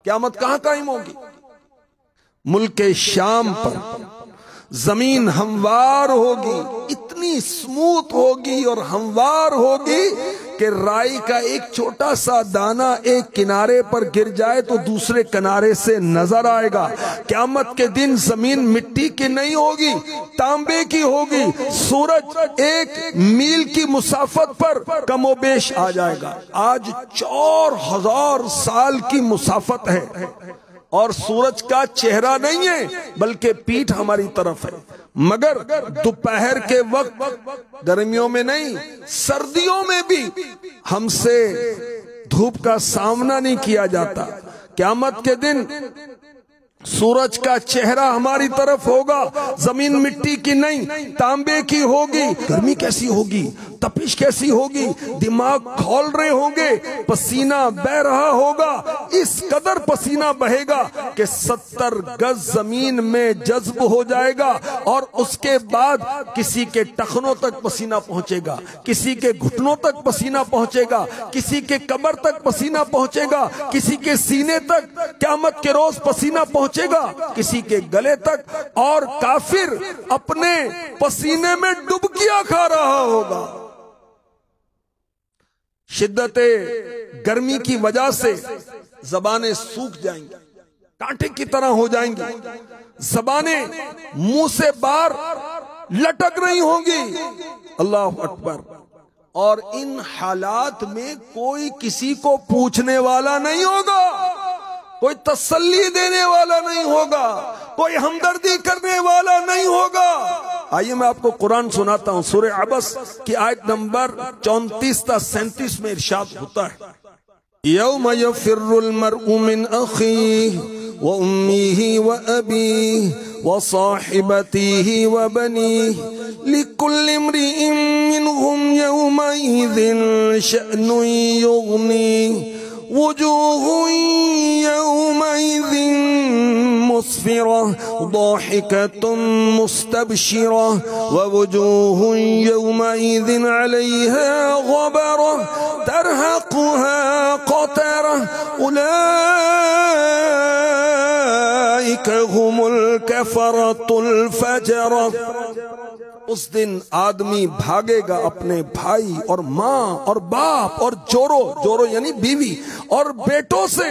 क़यामत कहां कायम होगी? मुल्क शाम पर जमीन हमवार होगी, इतनी स्मूथ होगी और हमवार होगी कि राई का एक छोटा सा दाना एक किनारे पर गिर जाए तो दूसरे किनारे से नजर आएगा। क़यामत के दिन जमीन मिट्टी की नहीं होगी, तांबे की होगी। सूरज एक मील की मुसाफत पर कमोबेश आ जाएगा। आज 4000 साल की मुसाफत है और सूरज का चेहरा नहीं है बल्कि पीठ हमारी तरफ है। मगर दोपहर के वक्त, गर्मियों में नहीं, सर्दियों में भी हमसे धूप का सामना नहीं किया जाता। क़यामत के दिन सूरज का चेहरा हमारी तरफ होगा, जमीन मिट्टी की नहीं तांबे की होगी। गर्मी कैसी होगी, तपिश कैसी होगी, दिमाग खौल रहे होंगे, पसीना बह रहा होगा। इस कदर पसीना बहेगा कि 70 गज जमीन में जज्ब हो जाएगा और उसके बाद किसी के टखनों तक पसीना पहुंचेगा, किसी के घुटनों तक पसीना पहुंचेगा, किसी के कमर तक पसीना पहुंचेगा, किसी के सीने तक क़यामत के रोज पसीना पहुंचेगा, किसी के गले तक। और काफिर अपने पसीने में डुबकियां खा रहा होगा। शिद्दते गर्मी की वजह से जबानें सूख जाएंगी, कांटे की तरह हो जाएंगी, जबानें मुंह से बाहर लटक रही होंगी। अल्लाह अकबर। और इन हालात में कोई किसी को पूछने वाला नहीं होगा, कोई तसल्ली देने वाला नहीं होगा, कोई हमदर्दी करने वाला नहीं होगा। आइए मैं आपको कुरान सुनाता हूं। सूरह अबस की आयत नंबर 34 ta 37 में इरशाद होता है, यौम यफिर्रुल मर्उ मिन अखीह व उम्मीही व अबीह व साहिबतीही व बनीह लिकुल्लि इम्रिइन मिनहुम यौमइज़िन शअनुन युग़नीह वजूहुन यौमइज़िन मुस्फिरह ज़ाहिकतुन मुस्तबशिरह व वजूहुन यौमइज़िन अलैहा ग़बरह तरहक़ुहा क़तरह उलाइका हुमुल कफ़रतुल फ़जरह। उस दिन आदमी भागेगा अपने भाई और माँ और बाप और जोरो यानी बीवी और बेटों से।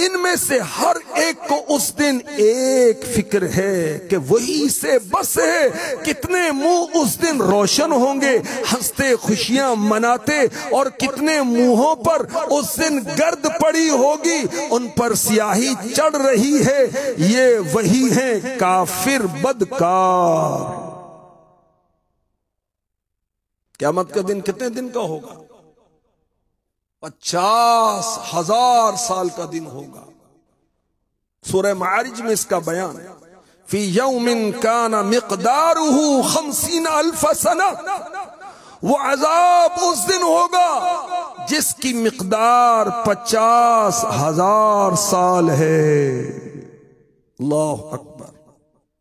इनमें से हर एक को उस दिन एक फिक्र है कि वही से बस है। कितने मुंह उस दिन रोशन होंगे, हंसते खुशियां मनाते, और कितने मुंहों पर उस दिन गर्द पड़ी होगी, उन पर स्याही चढ़ रही है। ये वही है काफिर बदकार। क़यामत का दिन कितने दिन का होगा? 50,000 साल का दिन होगा। सूरह मारिज में इसका बयान है, फी यौमिन काना मिक़दारुहु 50,000 सना। वो अजाब उस दिन होगा जिसकी मिक़दार 50,000 साल है। अल्लाह अकबर।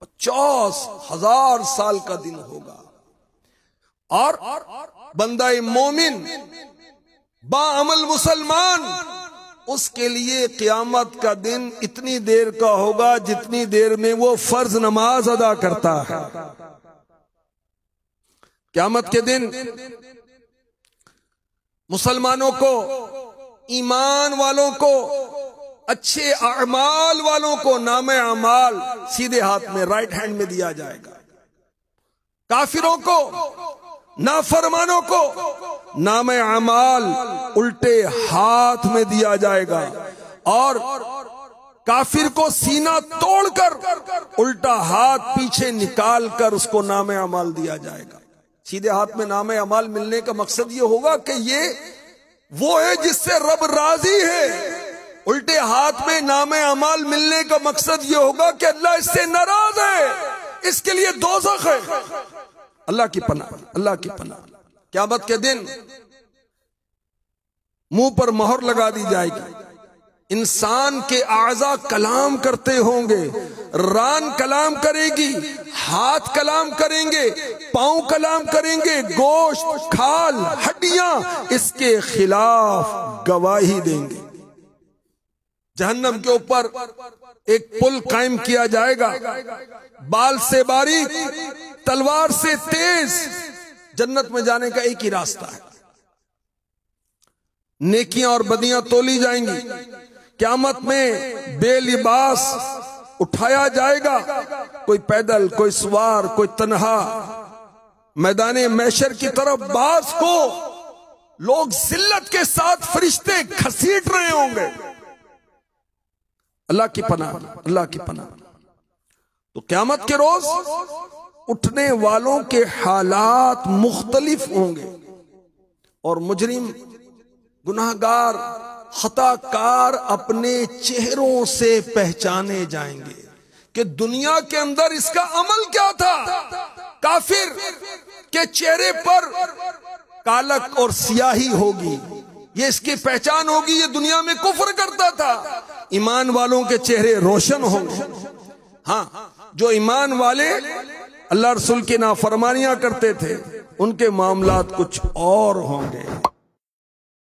50,000 साल का दिन होगा। और बंदा मोमिन बाअमल मुसलमान, उसके लिए क़यामत का दिन इतनी देर का होगा जितनी देर में वो फर्ज नमाज अदा करता है। क़यामत के दिन मुसलमानों को, ईमान वालों को, अच्छे अमाल वालों को नामे अमाल सीधे हाथ में, राइट हैंड में दिया जाएगा। काफिरों को, नाफरमानों को नामे अमाल उल्टे हाथ में दिया जाएगा। और काफिर को सीना तोड़कर उल्टा हाथ पीछे निकाल कर उसको नामे अमाल दिया जाएगा। सीधे हाथ में नामे अमाल मिलने का मकसद ये होगा कि ये वो है जिससे रब राजी है। उल्टे हाथ में नामे अमाल मिलने का मकसद ये होगा कि अल्लाह इससे नाराज है, इसके लिए दोज़ख है। अल्लाह की पनाह, अल्लाह की पनाह। क़यामत के दिन मुंह पर मोहर लगा दी जाएगी। इंसान के आज़ा कलाम करते होंगे। रान कलाम करेगी, हाथ कलाम करेंगे, पांव कलाम करेंगे, गोश्त, खाल, हड्डियां इसके खिलाफ गवाही देंगे। जहन्नम के ऊपर एक पुल कायम किया जाएगा, बाल से बारीक, तलवार से तेज। जन्नत में जाने का एक ही रास्ता है। नेकियां और बदियां तोली जाएंगी। क़यामत में बेलिबास उठाया जाएगा, कोई पैदल, कोई सवार, कोई तन्हा। मैदाने महशर की तरफ बास को लोग जिल्लत के साथ फरिश्ते घसीट रहे होंगे। अल्लाह की पनाह, अल्लाह की पनाह। तो क़यामत के रोज उठने वालों के हालात मुख्तलिफ होंगे और मुजरिम, गुनाहगार, खताकार अपने चेहरों से पहचाने जाएंगे कि दुनिया के अंदर इसका अमल क्या था। काफिर के चेहरे पर कालक और सियाही होगी, ये इसकी पहचान होगी, ये दुनिया में कुफ्र करता था। ईमान वालों के चेहरे रोशन होंगे। हाँ, जो ईमान वाले अल्लाह रसूल की नाफरमानियां करते थे, उनके मामलात कुछ और होंगे।